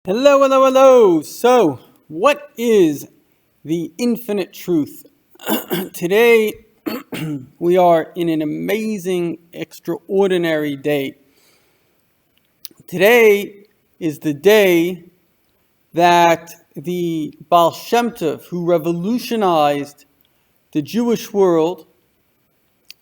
Hello, hello, hello. So, what is the infinite truth? Today, we are in an amazing, extraordinary day. Today is the day that the Baal Shem Tov, who revolutionized the Jewish world,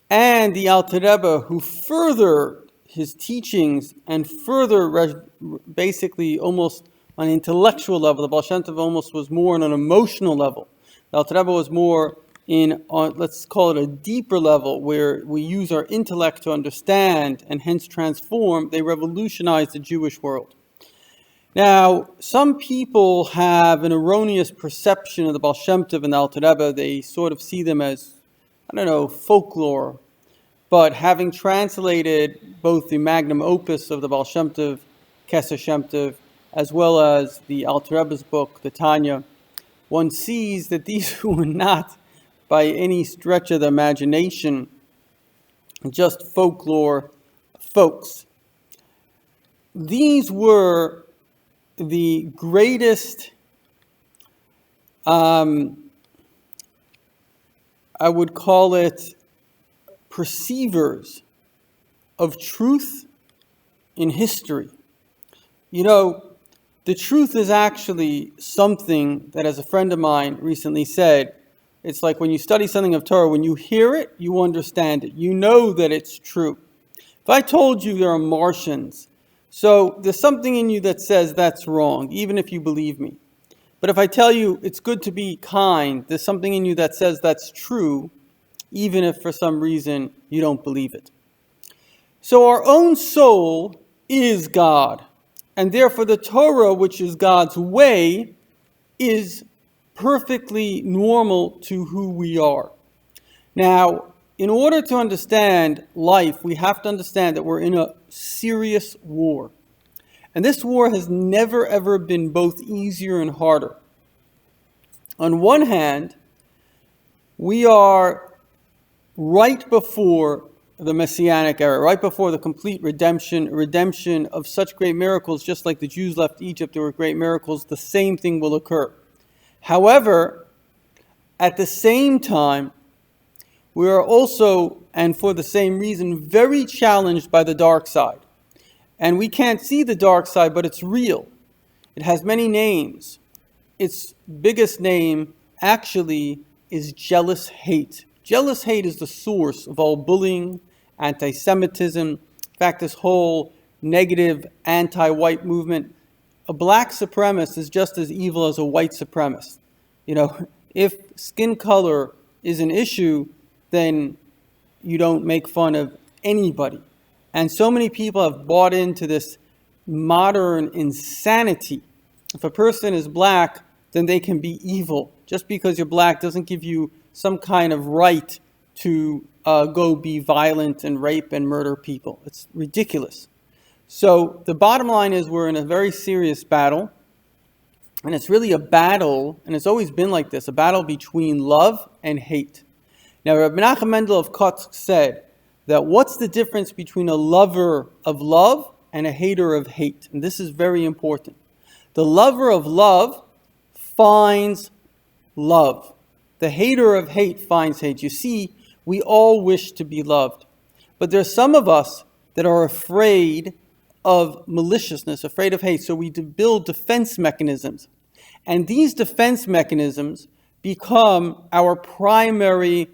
and the Alter Rebbe, who furthered his teachings and further basically almost on an intellectual level. The Baal Shem Tov almost was more on an emotional level. The Alter Rebbe was more on, let's call it a deeper level, where we use our intellect to understand and hence transform. They revolutionized the Jewish world. Now, some people have an erroneous perception of the Baal Shem Tov and the Alter Rebbe. They sort of see them as, folklore. But having translated both the magnum opus of the Baal Shem Tov, Keser Shem Tov, as well as the Alter Rebbe's book, the Tanya, one sees that these were not, by any stretch of the imagination, just folklore folks. These were the greatest, I would call it, perceivers of truth in history. The truth is actually something that, as a friend of mine recently said, it's like when you study something of Torah, when you hear it, you understand it. You know that it's true. If I told you there are Martians, so there's something in you that says that's wrong, even if you believe me. But if I tell you it's good to be kind, there's something in you that says that's true, even if for some reason you don't believe it. So our own soul is God, and therefore the Torah, which is God's way, is perfectly normal to who we are. Now, in order to understand life, we have to understand that we're in a serious war. And this war has never ever been both easier and harder. On one hand, we are right before the Messianic era, right before the complete redemption of such great miracles. Just like the Jews left Egypt, there were great miracles. The same thing will occur. However, at the same time, we are also, and for the same reason, very challenged by the dark side. And we can't see the dark side, but it's real. It has many names. Its biggest name, actually, is jealous hate. Jealous hate is the source of all bullying, anti-Semitism. In fact, this whole negative anti-white movement. A black supremacist is just as evil as a white supremacist. If skin color is an issue, then you don't make fun of anybody. And so many people have bought into this modern insanity. If a person is black, then they can be evil. Just because you're black doesn't give you some kind of right to go be violent and rape and murder people. It's ridiculous. So the bottom line is we're in a very serious battle. And it's really a battle, and it's always been like this, a battle between love and hate. Now, Rabbi Menachem Mendel of Kotsk said that what's the difference between a lover of love and a hater of hate? And this is very important. The lover of love finds love. The hater of hate finds hate. You see, we all wish to be loved. But there's some of us that are afraid of maliciousness, afraid of hate. So we build defense mechanisms. And these defense mechanisms become our primary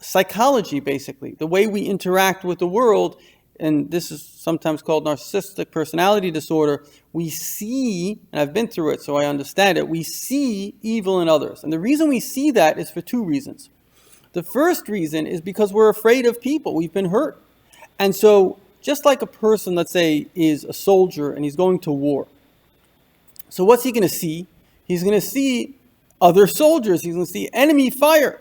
psychology, basically. The way we interact with the world, and this is sometimes called narcissistic personality disorder, we see, and I've been through it so I understand it, we see evil in others. And the reason we see that is for two reasons. The first reason is because we're afraid of people. We've been hurt. And so just like a person, let's say, is a soldier and he's going to war. So what's he going to see? He's going to see other soldiers. He's going to see enemy fire.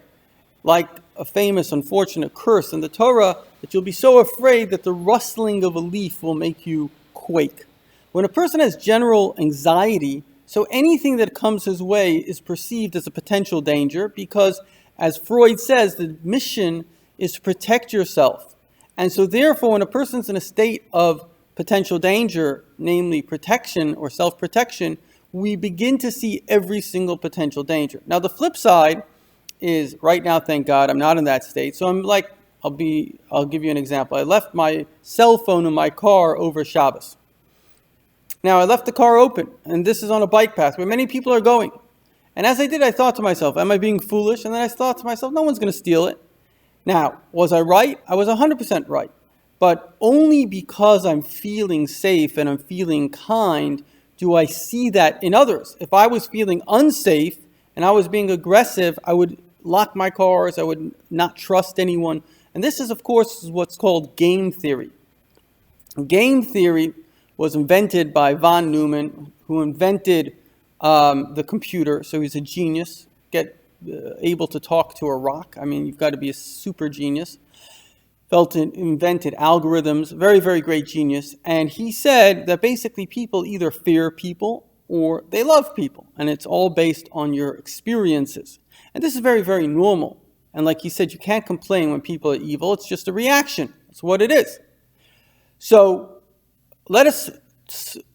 Like a famous, unfortunate curse in the Torah, that you'll be so afraid that the rustling of a leaf will make you quake. When a person has general anxiety, so anything that comes his way is perceived as a potential danger because, as Freud says, the mission is to protect yourself. And so therefore, when a person's in a state of potential danger, namely protection or self-protection, we begin to see every single potential danger. Now, the flip side is right now, thank God, I'm not in that state. So I'm like, I'll give you an example. I left my cell phone in my car over Shabbos. Now, I left the car open, and this is on a bike path where many people are going. And as I did, I thought to myself, am I being foolish? And then I thought to myself, no one's going to steal it. Now, was I right? I was 100% right. But only because I'm feeling safe and I'm feeling kind do I see that in others. If I was feeling unsafe and I was being aggressive, I would lock my cars, I would not trust anyone. And this is, of course, what's called game theory. Game theory was invented by von Neumann, who invented the computer. So he's a genius, able to talk to a rock. I mean, you've got to be a super genius. Invented algorithms, very, very great genius. And he said that basically people either fear people or they love people. And it's all based on your experiences. And this is very, very normal. And like he said, you can't complain when people are evil. It's just a reaction. It's what it is. So let us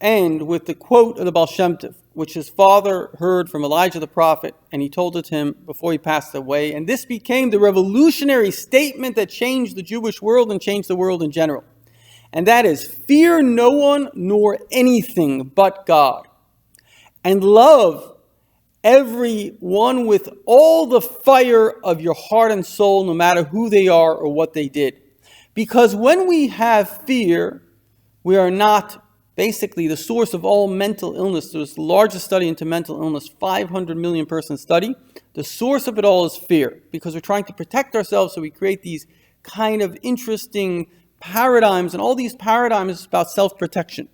end with the quote of the Baal Shem Tov, which his father heard from Elijah the prophet, and he told it to him before he passed away. And this became the revolutionary statement that changed the Jewish world and changed the world in general. And that is, fear no one nor anything but God, and love everyone with all the fire of your heart and soul, no matter who they are or what they did. Because when we have fear, we are not basically the source of all mental illness. There's the largest study into mental illness, 500 million person study. The source of it all is fear, because we're trying to protect ourselves, so we create these kind of interesting paradigms, and all these paradigms is about self-protection.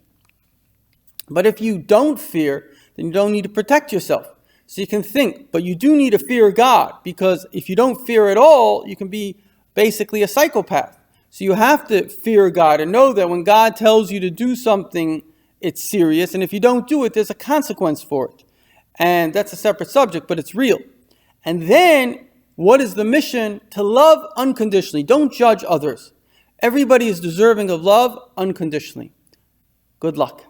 But if you don't fear, then you don't need to protect yourself. So you can think, but you do need to fear God, because if you don't fear at all, you can be basically a psychopath. So you have to fear God and know that when God tells you to do something, it's serious. And if you don't do it, there's a consequence for it. And that's a separate subject, but it's real. And then, what is the mission? To love unconditionally. Don't judge others. Everybody is deserving of love unconditionally. Good luck.